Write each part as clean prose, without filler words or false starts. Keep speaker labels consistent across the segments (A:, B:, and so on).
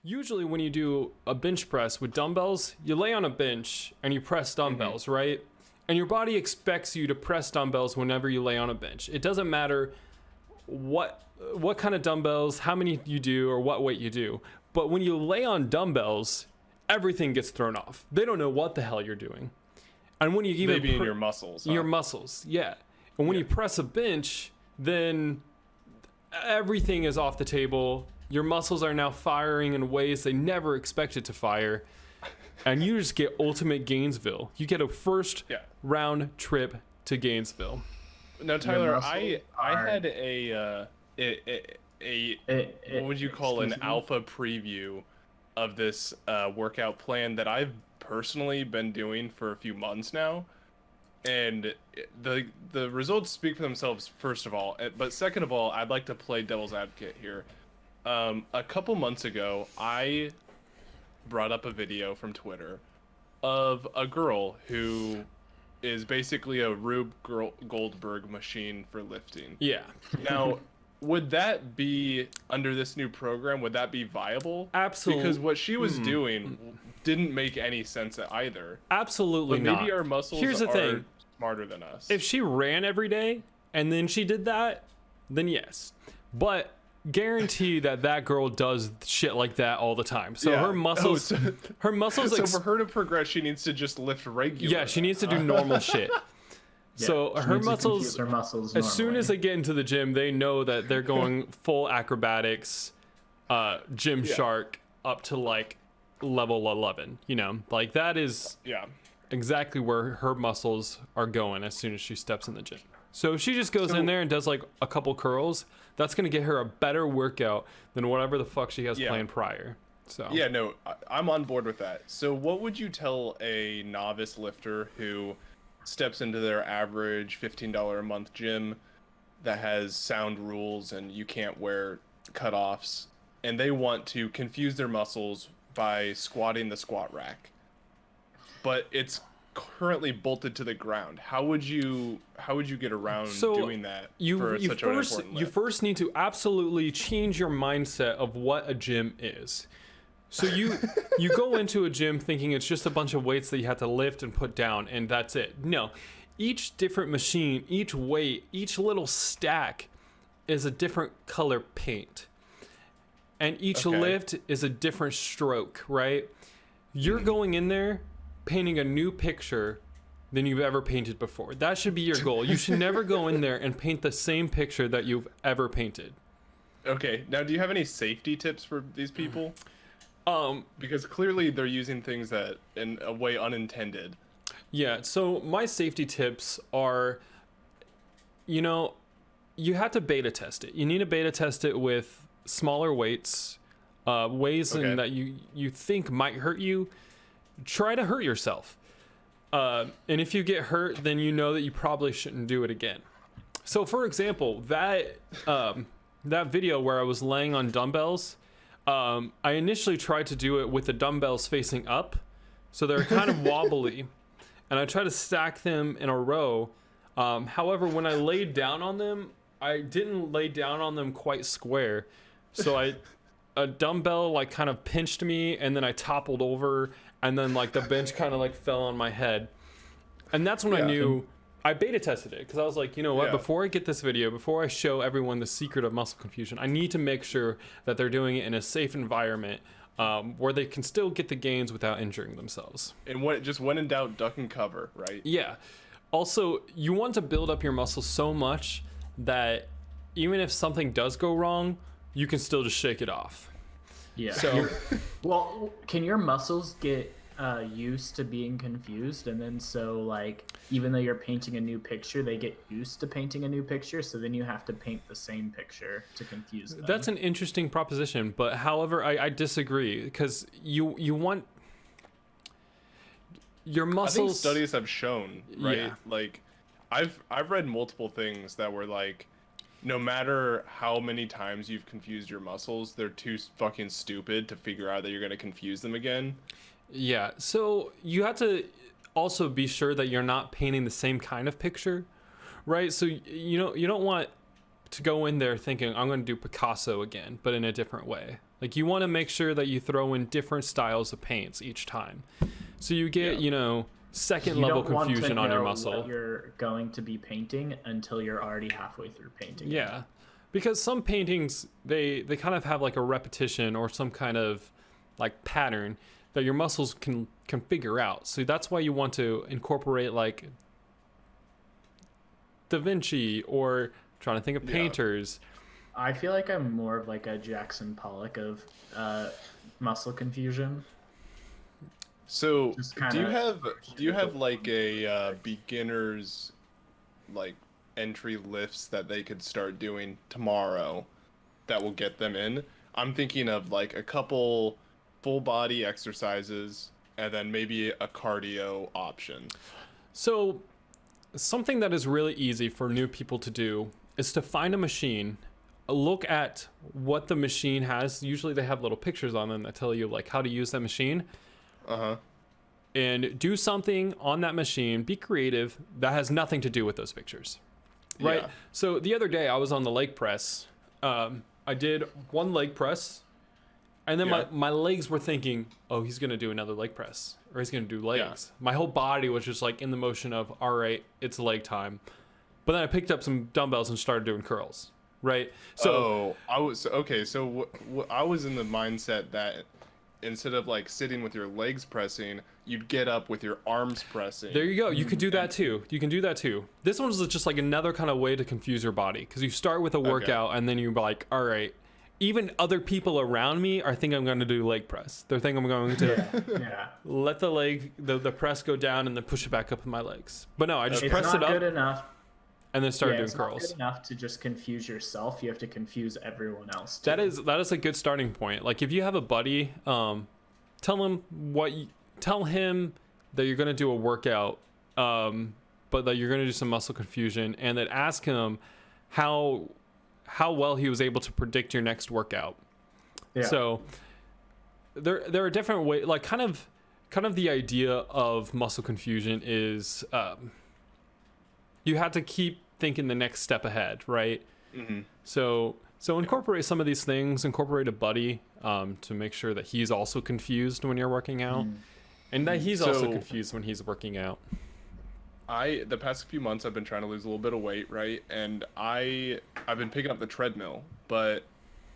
A: Usually when you do a bench press with dumbbells, you lay on a bench and you press dumbbells, right? And your body expects you to press dumbbells whenever you lay on a bench. It doesn't matter what kind of dumbbells, how many you do, or what weight you do. But when you lay on dumbbells, everything gets thrown off. They don't know what the hell you're doing. And when you even
B: maybe in your muscles,
A: your muscles, yeah. And when you press a bench, then everything is off the table. Your muscles are now firing in ways they never expected to fire. And you just get ultimate Gainesville. You get a first round trip to Gainesville.
B: Now, Tyler, I had a what would you call an alpha preview of this workout plan that I've personally been doing for a few months now. And the results speak for themselves, first of all. But second of all, I'd like to play devil's advocate here. A couple months ago, I brought up a video from Twitter of a girl who is basically a Rube Goldberg machine for lifting.
A: Yeah.
B: Now, would that be, under this new program, would that be viable?
A: Absolutely.
B: Because what she was doing didn't make any sense either.
A: Absolutely
B: but maybe
A: not.
B: our muscles
A: Here's the
B: are
A: thing.
B: smarter than us.
A: If she ran every day and then she did that, then yes. But guarantee that girl does shit like that all the time. So her muscles,
B: So for her to progress, she needs to just lift regular.
A: Yeah, she needs to do normal shit.
C: Yeah,
A: so her muscles, as soon
C: normally.
A: as they get into the gym, they know that they're going full acrobatics, Gymshark up to like level 11. You know, like that is exactly where her muscles are going as soon as she steps in the gym. So if she just goes in there and does like a couple curls, that's going to get her a better workout than whatever the fuck she has planned prior. So
B: yeah, no, I'm on board with that. So what would you tell a novice lifter who steps into their average $15 a month gym that has sound rules and you can't wear cutoffs, and they want to confuse their muscles by squatting the squat rack, but it's currently bolted to the ground? How would you get around doing that for such an important lift?
A: You first need to absolutely change your mindset of what a gym is. So you go into a gym thinking it's just a bunch of weights that you have to lift and put down and that's it. No. Each different machine, each weight, each little stack is a different color paint. And each lift is a different stroke, right? You're going in there painting a new picture than you've ever painted before. That should be your goal. You should never go in there and paint the same picture that you've ever painted.
B: Okay. Now, do you have any safety tips for these people? Because clearly they're using things that in a way unintended.
A: Yeah, so my safety tips are, you know, you have to beta test it. You need to beta test it with smaller weights, ways in that you think might hurt you. Try to hurt yourself. And if you get hurt, then you know that you probably shouldn't do it again. So for example, that video where I was laying on dumbbells, I initially tried to do it with the dumbbells facing up, so they're kind of wobbly, and I tried to stack them in a row. However, when I laid down on them, I didn't lay down on them quite square, so a dumbbell like kind of pinched me, and then I toppled over, and then like the bench kind of like fell on my head, and that's when I knew. I beta tested it because I was like, you know what, before I get this video, before I show everyone the secret of muscle confusion, I need to make sure that they're doing it in a safe environment where they can still get the gains without injuring themselves.
B: And when in doubt, duck and cover, right?
A: Yeah. Also, you want to build up your muscles so much that even if something does go wrong, you can still just shake it off.
C: Yeah.
A: So,
C: well, can your muscles get used to being confused, and then so like even though you're painting a new picture, they get used to painting a new picture, so then you have to paint the same picture to confuse them?
A: That's an interesting proposition, but however, I disagree because you want your muscles.
B: I think studies have shown, right? Like I've read multiple things that were like, no matter how many times you've confused your muscles, they're too fucking stupid to figure out that you're going to confuse them again.
A: Yeah, so you have to also be sure that you're not painting the same kind of picture, right? So you don't want to go in there thinking I'm going to do Picasso again, but in a different way. Like you want to make sure that you throw in different styles of paints each time. So you get, second level confusion on your muscle.
C: What you're going to be painting until you're already halfway through painting.
A: Yeah. Because some paintings, they kind of have like a repetition or some kind of like pattern that your muscles can figure out. So that's why you want to incorporate like Da Vinci or trying to think of painters.
C: I feel like I'm more of like a Jackson Pollock of muscle confusion.
B: So do you have like a beginner's like entry lifts that they could start doing tomorrow that will get them in? I'm thinking of like a couple full body exercises and then maybe a cardio option.
A: So something that is really easy for new people to do is to find a machine, look at what the machine has. Usually they have little pictures on them that tell you like how to use that machine. And do something on that machine, be creative, that has nothing to do with those pictures. Right? Yeah. So the other day I was on the leg press. I did one leg press, and then my legs were thinking, oh, he's going to do another leg press, or he's going to do legs. Yeah. My whole body was just like in the motion of, all right, it's leg time. But then I picked up some dumbbells and started doing curls. Right? So
B: I was in the mindset that instead of like sitting with your legs pressing, you'd get up with your arms pressing.
A: There you go. You could do that too. This one's just like another kind of way to confuse your body, because you start with a workout and then you're like, all right, even other people around me are thinking I'm going to do leg press. They're thinking I'm going to let the press go down and then push it back up with my legs. But no, I just pressed it up.
C: Good enough.
A: And then start doing curls.
C: It's not good enough to just confuse yourself. You have to confuse everyone else too.
A: That is a good starting point. Like if you have a buddy, tell him that you're going to do a workout, but that you're going to do some muscle confusion, and then ask him how well he was able to predict your next workout. Yeah. So there are different ways, like kind of the idea of muscle confusion is you have to keep thinking the next step ahead, right? Mm-hmm. So incorporate some of these things, incorporate a buddy to make sure that he's also confused when you're working out, and that he's also confused when he's working out.
B: The past few months I've been trying to lose a little bit of weight, right? And I've been picking up the treadmill, but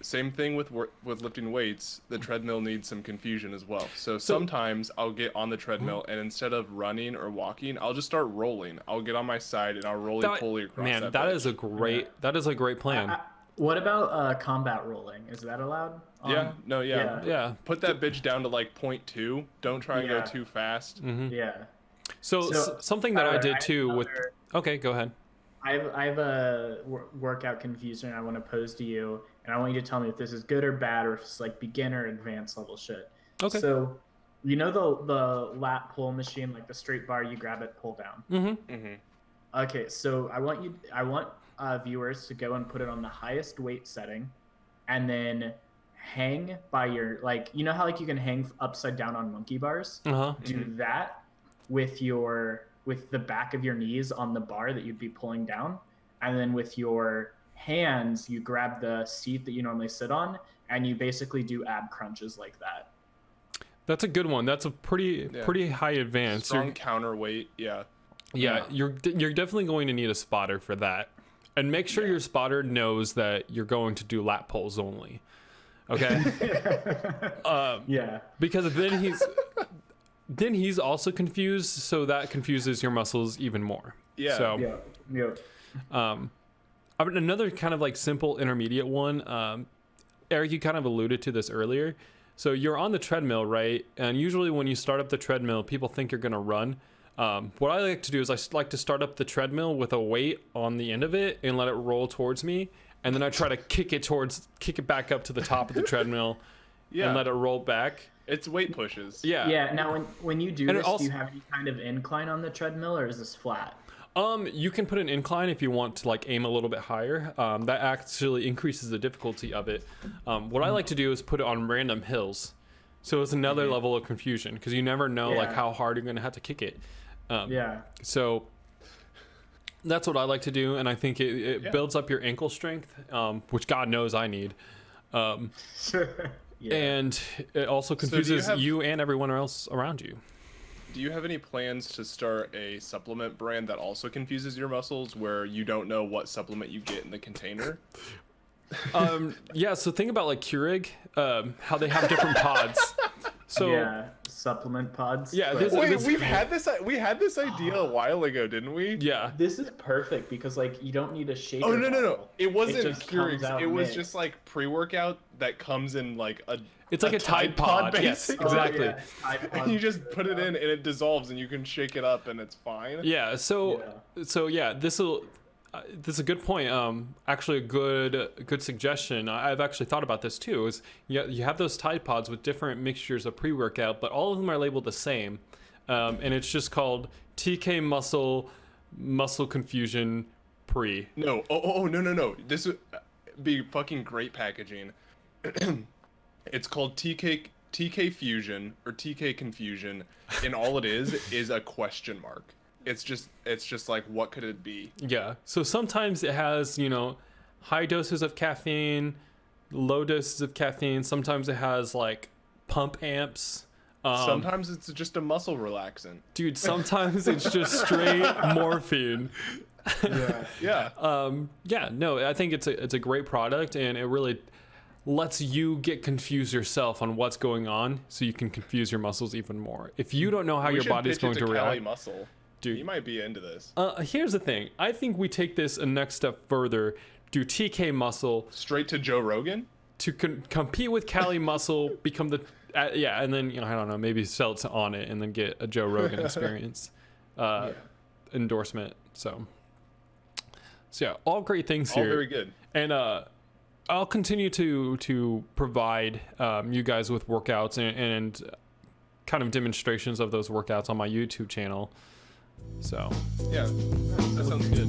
B: same thing with lifting weights, the treadmill needs some confusion as well. So sometimes I'll get on the treadmill and instead of running or walking, I'll just start rolling. I'll get on my side and I'll roly-poly across that bench.
A: That is a great plan.
C: What about combat rolling? Is that allowed?
B: Yeah. Put that bitch down to like 0.2. Don't try and go too fast.
A: Mm-hmm.
C: Yeah.
A: So something that I did too with... Okay, go ahead.
C: I have a workout confusion I want to pose to you, and I want you to tell me if this is good or bad, or if it's like beginner, advanced level shit. Okay. So, you know the lat pull machine, like the straight bar, you grab it, pull down.
A: Mm-hmm. Mm-hmm.
C: Okay, so I want viewers to go and put it on the highest weight setting, and then hang by your, like, you know how like you can hang upside down on monkey bars?
A: Uh-huh.
C: Do that with the back of your knees on the bar that you'd be pulling down, and then with your hands you grab the seat that you normally sit on, and you basically do ab crunches like that.
A: That's a good one. That's a pretty high advance.
B: Strong counterweight. Yeah,
A: you're definitely going to need a spotter for that, and make sure your spotter knows that you're going to do lat pulls only. Okay. Because then he's also confused, so that confuses your muscles even more.
B: Yeah.
A: So, another kind of like simple intermediate one. Eric, you kind of alluded to this earlier. So you're on the treadmill, right? And usually when you start up the treadmill, people think you're going to run. What I like to do is I like to start up the treadmill with a weight on the end of it and let it roll towards me. And then I try to kick it back up to the top of the treadmill and let it roll back.
B: It's weight pushes.
A: Yeah.
C: Yeah. Now, when you do this, do you have any kind of incline on the treadmill, or is this flat?
A: You can put an incline if you want to like aim a little bit higher. That actually increases the difficulty of it. What I like to do is put it on random hills, so it's another level of confusion because you never know like how hard you're gonna have to kick it. So that's what I like to do, and I think it builds up your ankle strength, which God knows I need.
C: Yeah.
A: And it also confuses you and everyone else around you.
B: Do you have any plans to start a supplement brand that also confuses your muscles, where you don't know what supplement you get in the container?
A: Yeah, so think about like Keurig, how they have different pods. So
C: yeah, supplement pods.
A: Yeah,
B: we had this idea a while ago, didn't we?
A: Yeah.
C: This is perfect because like you don't need a shaker.
B: Oh no.
C: bottle.
B: It wasn't
C: just comes
B: Keurig's.
C: out
B: It was
C: mixed.
B: just like pre-workout that comes in like a.
A: It's like a Tide Pod. Yes,
B: basically.
A: exactly.
C: Oh, yeah. Tide
B: And
C: Pod.
B: you just put it in and it dissolves and you can shake it up and it's fine.
A: Yeah. So yeah, this is a good point. Actually, a good suggestion. I've actually thought about this too. Is you have those Tide Pods with different mixtures of pre-workout, but all of them are labeled the same, and it's just called TK Muscle Confusion Pre.
B: No. Oh no. This would be fucking great packaging. It's called TK Fusion or TK Confusion, and all it is a question mark. It's just like, what could it be?
A: Yeah. So sometimes it has, high doses of caffeine, low doses of caffeine. Sometimes it has like pump amps.
B: Sometimes it's just a muscle relaxant.
A: Dude, sometimes it's just straight morphine.
B: Yeah.
A: Yeah, no, I think it's a great product, and it really lets you get confused yourself on what's going on, so you can confuse your muscles even more. If you don't know how your body's going to
B: Cali
A: react.
B: Muscle.
A: Dude,
B: you might be into this.
A: Here's the thing. I think we take this a next step further. Do TK Muscle
B: Straight to Joe Rogan?
A: to compete with Cali Muscle, become the and then I don't know, maybe sell it to On It, and then get a Joe Rogan experience endorsement. So yeah, all great things
B: All
A: here.
B: very good.
A: And I'll continue to provide you guys with workouts and kind of demonstrations of those workouts on my YouTube channel. So
B: Yeah, that sounds good.